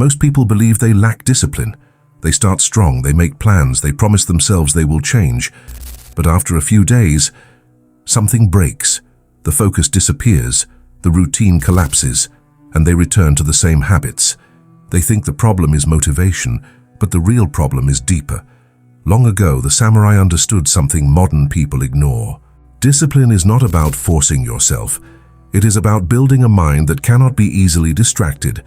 Most people believe they lack discipline. They start strong, they make plans, they promise themselves they will change. But after a few days, something breaks. The focus disappears, the routine collapses, and they return to the same habits. They think the problem is motivation, but the real problem is deeper. Long ago, the samurai understood something modern people ignore. Discipline is not about forcing yourself. It is about building a mind that cannot be easily distracted.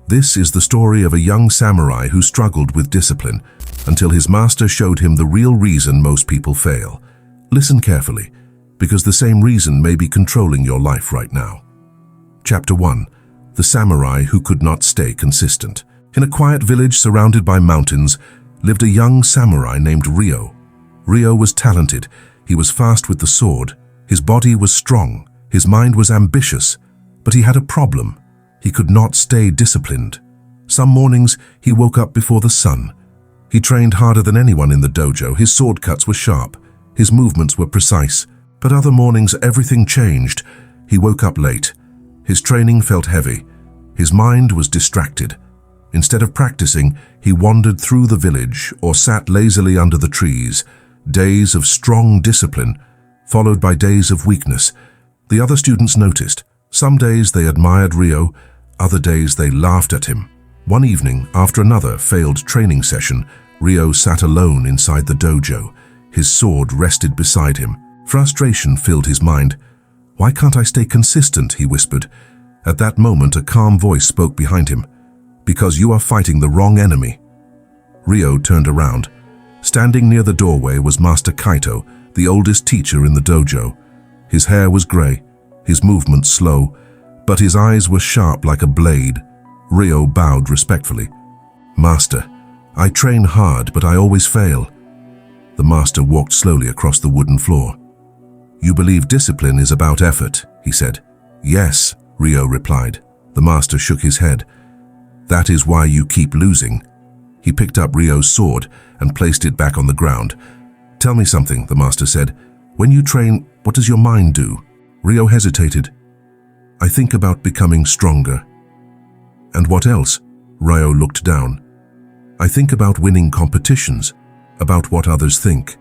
This is the story of a young samurai who struggled with discipline until his master showed him the real reason most people fail. Listen carefully, because the same reason may be controlling your life right now. Chapter 1. The Samurai Who Could Not Stay Consistent. In a quiet village surrounded by mountains lived a young samurai named Ryo. Ryo was talented. He was fast with the sword. His body was strong. His mind was ambitious. But he had a problem. He could not stay disciplined. Some mornings, he woke up before the sun. He trained harder than anyone in the dojo. His sword cuts were sharp. His movements were precise. But other mornings, everything changed. He woke up late. His training felt heavy. His mind was distracted. Instead of practicing, he wandered through the village or sat lazily under the trees. Days of strong discipline, followed by days of weakness. The other students noticed. Some days they admired Ryo, other days they laughed at him. One evening, after another failed training session, Ryo sat alone inside the dojo. His sword rested beside him. Frustration filled his mind. "Why can't I stay consistent?" he whispered. At that moment, a calm voice spoke behind him. "Because you are fighting the wrong enemy." Ryo turned around. Standing near the doorway was Master Kaito, the oldest teacher in the dojo. His hair was gray, his movements slow, but his eyes were sharp like a blade. Ryo bowed respectfully. "Master, I train hard, but I always fail." The master walked slowly across the wooden floor. "You believe discipline is about effort," he said. "Yes," Ryo replied. The master shook his head. "That is why you keep losing." He picked up Ryo's sword and placed it back on the ground. "Tell me something," the master said. "When you train, what does your mind do?" Ryo hesitated. "I think about becoming stronger." "And what else?" Ryo looked down. "I think about winning competitions, about what others think,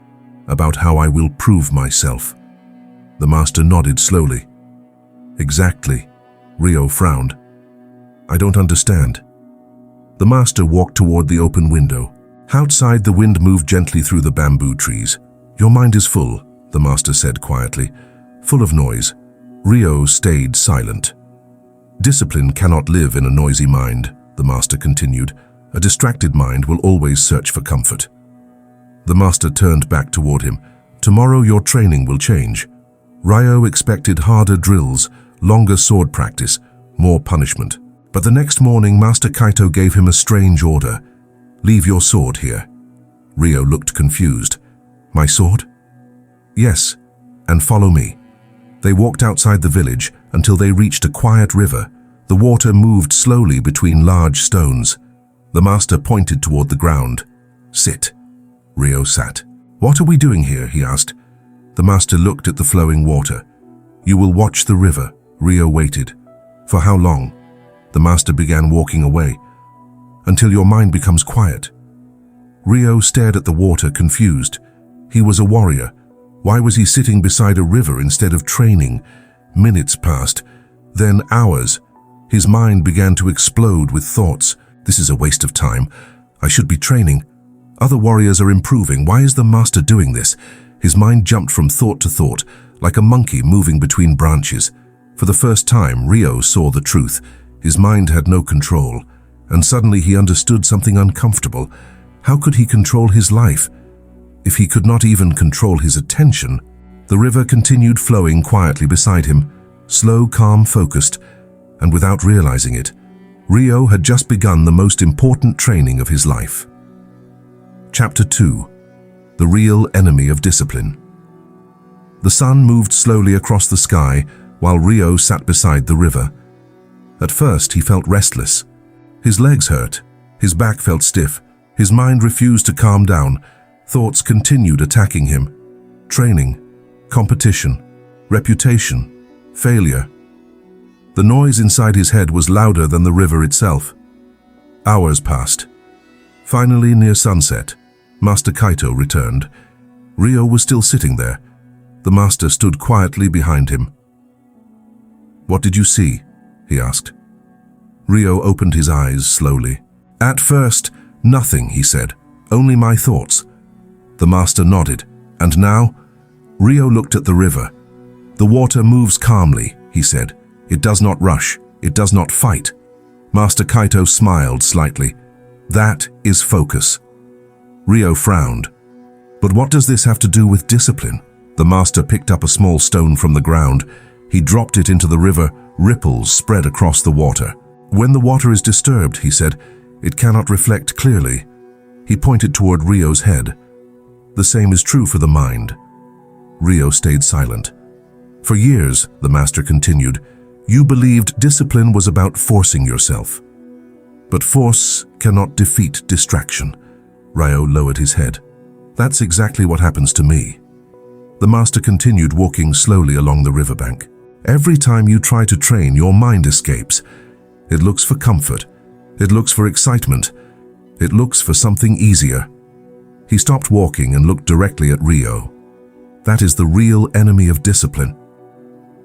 about how I will prove myself." The master nodded slowly. "Exactly." Ryo frowned. "I don't understand." The master walked toward the open window. Outside, the wind moved gently through the bamboo trees. "Your mind is full," the master said quietly. "Full of noise." Ryo stayed silent. "Discipline cannot live in a noisy mind," the master continued. "A distracted mind will always search for comfort." The master turned back toward him. "Tomorrow your training will change." Ryo expected harder drills, longer sword practice, more punishment. But the next morning, Master Kaito gave him a strange order. "Leave your sword here." Ryo looked confused. "My sword?" "Yes, and follow me." They walked outside the village until they reached a quiet river. The water moved slowly between large stones. The master pointed toward the ground. "Sit." Ryo sat. "What are we doing here?" he asked. The master looked at the flowing water. "You will watch the river." Ryo waited. "For how long?" The master began walking away. "Until your mind becomes quiet." Ryo stared at the water, confused. He was a warrior. Why was he sitting beside a river instead of training? Minutes passed, then hours. His mind began to explode with thoughts. "This is a waste of time. I should be training. Other warriors are improving. Why is the master doing this?" His mind jumped from thought to thought, like a monkey moving between branches. For the first time, Ryo saw the truth. His mind had no control, and suddenly he understood something uncomfortable. How could he control his life if he could not even control his attention? The river continued flowing quietly beside him, slow, calm, focused, and without realizing it, Ryo had just begun the most important training of his life. Chapter 2. The Real Enemy of Discipline. The sun moved slowly across the sky while Ryo sat beside the river. At first, he felt restless. His legs hurt, his back felt stiff, his mind refused to calm down. Thoughts continued attacking him. Training, competition, reputation, failure. The noise inside his head was louder than the river itself. Hours passed. Finally, near sunset, Master Kaito returned. Ryo was still sitting there. The master stood quietly behind him. "What did you see?" he asked. Ryo opened his eyes slowly. "At first, nothing," he said. "Only my thoughts." The master nodded. "And now?" Ryo looked at the river. "The water moves calmly," he said. "It does not rush. It does not fight." Master Kaito smiled slightly. "That is focus." Ryo frowned. "But what does this have to do with discipline?" The master picked up a small stone from the ground. He dropped it into the river. Ripples spread across the water. "When the water is disturbed," he said, "it cannot reflect clearly." He pointed toward Ryo's head. "The same is true for the mind." Ryo stayed silent. "For years," the master continued, "you believed discipline was about forcing yourself. But force cannot defeat distraction." Ryo lowered his head. "That's exactly what happens to me." The master continued walking slowly along the riverbank. "Every time you try to train, your mind escapes. It looks for comfort. It looks for excitement. It looks for something easier." He stopped walking and looked directly at Ryo. "That is the real enemy of discipline.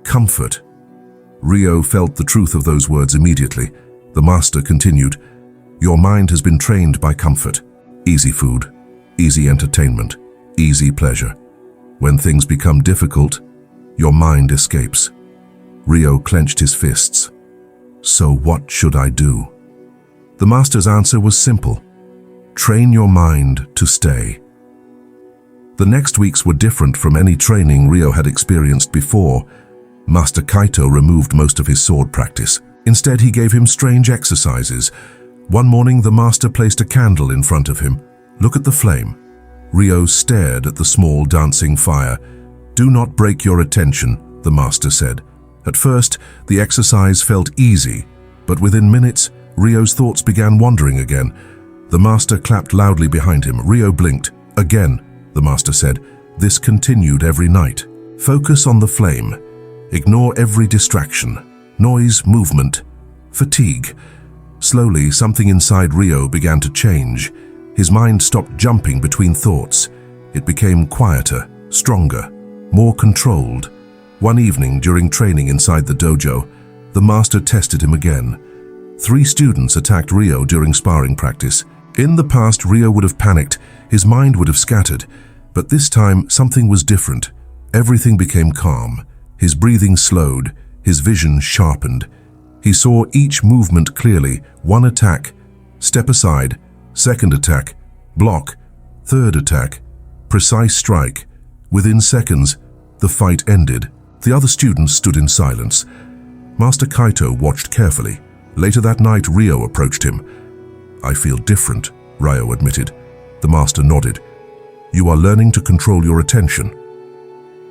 Comfort." Ryo felt the truth of those words immediately. The master continued, "Your mind has been trained by comfort. Easy food, easy entertainment, easy pleasure. When things become difficult, your mind escapes." Ryo clenched his fists. "So what should I do?" The master's answer was simple. Train your mind to stay. The next weeks were different from any training Ryo had experienced before. Master Kaito removed most of his sword practice. Instead, he gave him strange exercises. One morning, the master placed a candle in front of him. "Look at the flame." Ryo stared at the small dancing fire. "Do not break your attention," the master said. At first, the exercise felt easy, but within minutes, Ryo's thoughts began wandering again. The master clapped loudly behind him. Ryo blinked. "Again," the master said. This continued every night. "Focus on the flame. Ignore every distraction. Noise, movement, fatigue." Slowly, something inside Ryo began to change. His mind stopped jumping between thoughts. It became quieter, stronger, more controlled. One evening, during training inside the dojo, the master tested him again. 3 students attacked Ryo during sparring practice. In the past, Ryo would have panicked. His mind would have scattered. But this time, something was different. Everything became calm. His breathing slowed. His vision sharpened. He saw each movement clearly. One attack, step aside. Second attack, block. Third attack, precise strike. Within seconds, the fight ended. The other students stood in silence. Master Kaito watched carefully. Later that night, Ryo approached him. "I feel different," Ryo admitted. The master nodded. "You are learning to control your attention."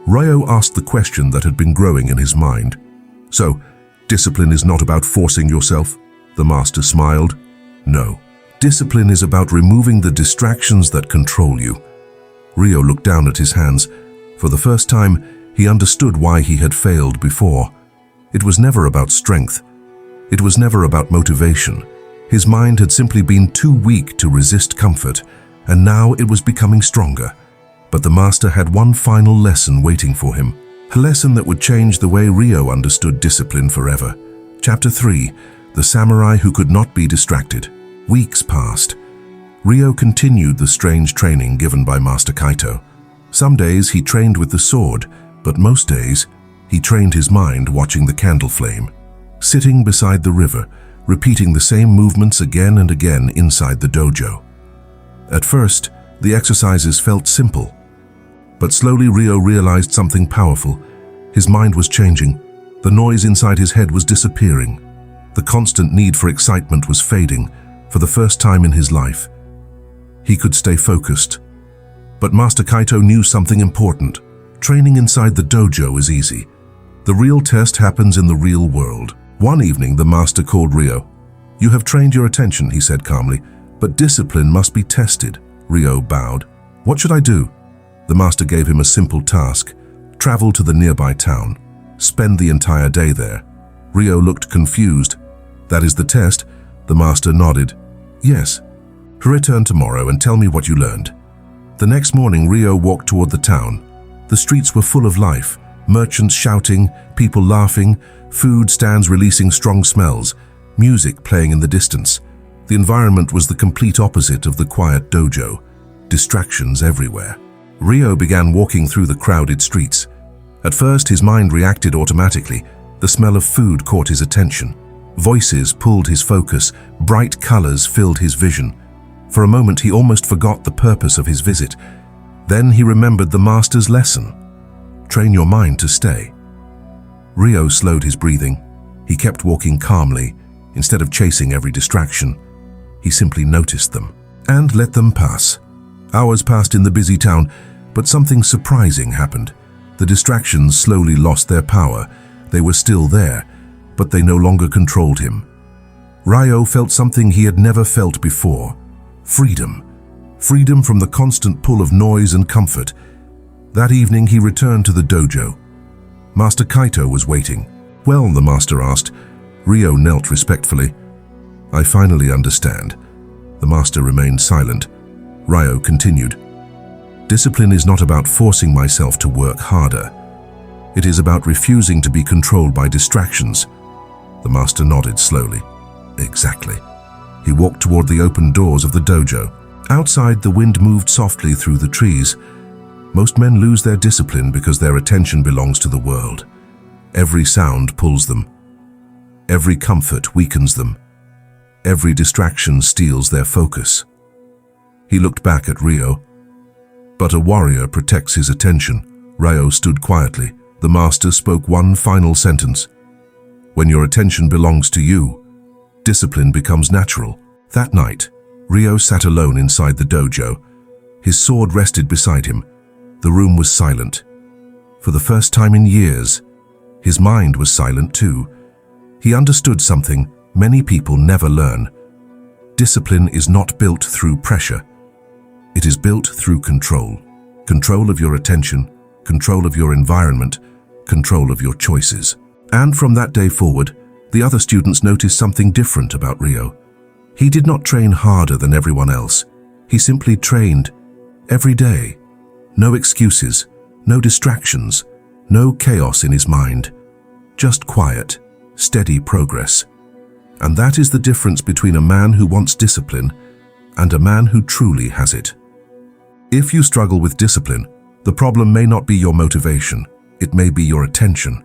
Ryo asked the question that had been growing in his mind. "So, discipline is not about forcing yourself?" The master smiled. "No. Discipline is about removing the distractions that control you." Ryo looked down at his hands. For the first time, he understood why he had failed before. It was never about strength. It was never about motivation. His mind had simply been too weak to resist comfort, and now it was becoming stronger. But the master had one final lesson waiting for him, a lesson that would change the way Ryo understood discipline forever. Chapter 3, The Samurai Who Could Not Be Distracted. Weeks passed. Ryo continued the strange training given by Master Kaito. Some days he trained with the sword, but most days he trained his mind watching the candle flame, sitting beside the river, repeating the same movements again and again inside the dojo. At first, the exercises felt simple, but slowly Ryo realized something powerful. His mind was changing. The noise inside his head was disappearing. The constant need for excitement was fading for the first time in his life. He could stay focused. But Master Kaito knew something important. Training inside the dojo is easy. The real test happens in the real world. One evening, the master called Ryo. "You have trained your attention," he said calmly, "but discipline must be tested." Ryo bowed. "What should I do?" The master gave him a simple task. Travel to the nearby town. Spend the entire day there. Ryo looked confused. "That is the test?" The master nodded. Yes. Return tomorrow and tell me what you learned. The next morning, Rio walked toward the town. The streets were full of life, merchants shouting, people laughing, food stands releasing strong smells, music playing in the distance. The environment was the complete opposite of the quiet dojo, distractions everywhere. Rio began walking through the crowded streets. At first, his mind reacted automatically. The smell of food caught his attention. Voices pulled his focus, bright colors filled his vision. For a moment, he almost forgot the purpose of his visit. Then he remembered the master's lesson. Train your mind to stay. Rio slowed his breathing. He kept walking calmly. Instead of chasing every distraction, he simply noticed them and let them pass. Hours passed in the busy town, but something surprising happened. The distractions slowly lost their power. They were still there, but they no longer controlled him. Rio felt something he had never felt before. Freedom. Freedom from the constant pull of noise and comfort. That evening he returned to the dojo. Master Kaito was waiting. "Well," the master asked. Rio knelt respectfully. "I finally understand." The master remained silent. Rio continued. "Discipline is not about forcing myself to work harder. It is about refusing to be controlled by distractions." The master nodded slowly. "Exactly." He walked toward the open doors of the dojo. Outside, the wind moved softly through the trees. Most men lose their discipline because their attention belongs to the world. Every sound pulls them. Every comfort weakens them. Every distraction steals their focus. He looked back at Rio. But a warrior protects his attention. Rio stood quietly. The master spoke one final sentence. "When your attention belongs to you, discipline becomes natural." That night, Rio sat alone inside the dojo. His sword rested beside him. The room was silent. For the first time in years, his mind was silent too. He understood something many people never learn. Discipline is not built through pressure. It is built through control. Control of your attention, control of your environment, control of your choices. And from that day forward, the other students noticed something different about Rio. He did not train harder than everyone else. He simply trained every day. No excuses, no distractions, no chaos in his mind. Just quiet, steady progress. And that is the difference between a man who wants discipline and a man who truly has it. If you struggle with discipline, the problem may not be your motivation, it may be your attention.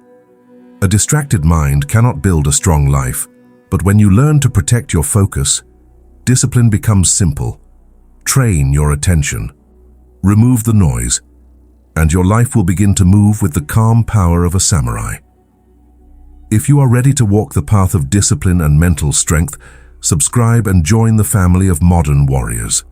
A distracted mind cannot build a strong life, but when you learn to protect your focus, discipline becomes simple. Train your attention. Remove the noise, and your life will begin to move with the calm power of a samurai. If you are ready to walk the path of discipline and mental strength, subscribe and join the family of modern warriors.